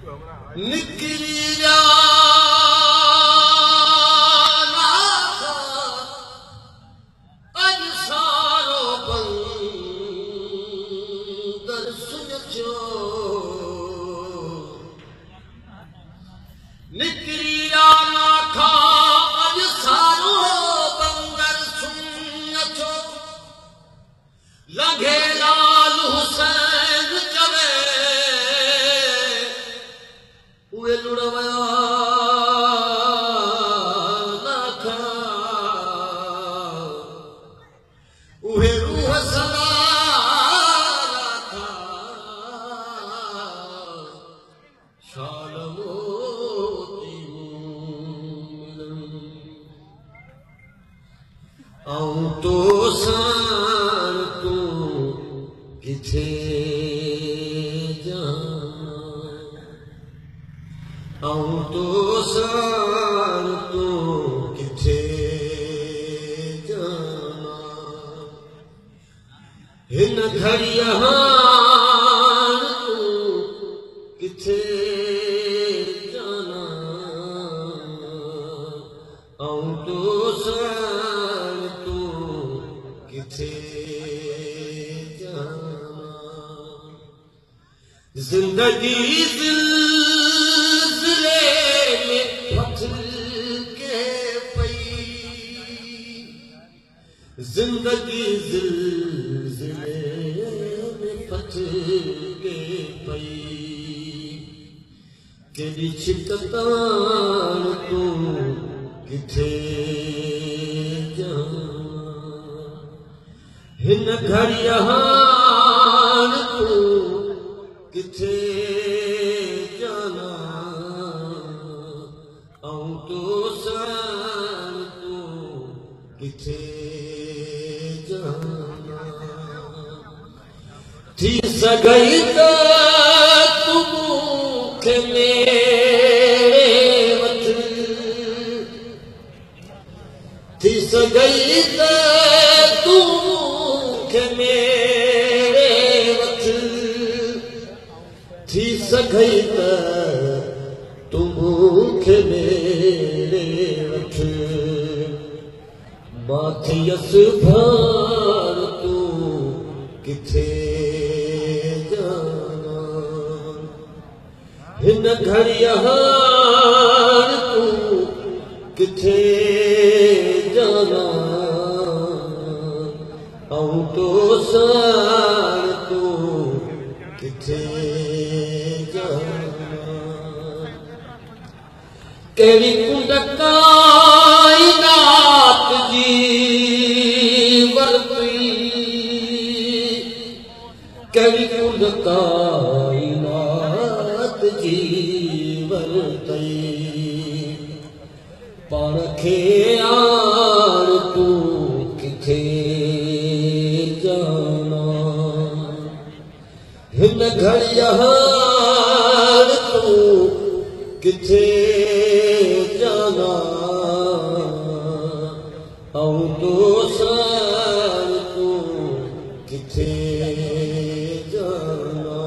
निकरी जाना था अज सारो बंदर सुनजो निकरी जाना था अज सारो बंदर सुनजो लगे लाल हुसैन चवे उहे लुड़वया ना था उहे रूह सवारा था शाल मोती आऊं तो सान तू किथे आऊं तो सान तू किथे जाना हिन घड़िया तू किथे जाना आऊं तो सान तू किथे जाना जिंदगी जिंदगी ज़िलज़िले में फटके पई केड़ी शिकतान तू किथे जाना हिन घड़िया तू किथे जाना आऊं तो सान तू किथे थी सगई त तू मूंखे मेरे वठ थी सगई त तू मूंखे मेरे वठ थी सगई त तू मूंखे मेरे वठ माथियस भार तू किथे जाना हिन घड़िया तू किथे जाना आऊं तो सान तू किथे जाना केड़ी कुंड कायनात जी वरती केड़ी कुंड कायनात जी वरती पारखे आण तू किथे जाना हिन घड़िया तू किथे जाना आऊं तो सान तू किथे जाना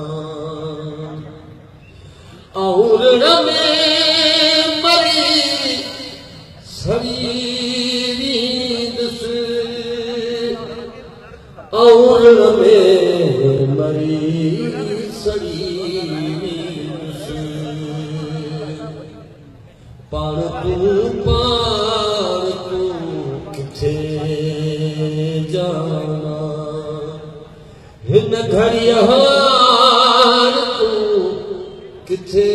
और में मरी शरीर से और में मरी शरीर से पार तू किथे जाना हिन घड़िया तू किथे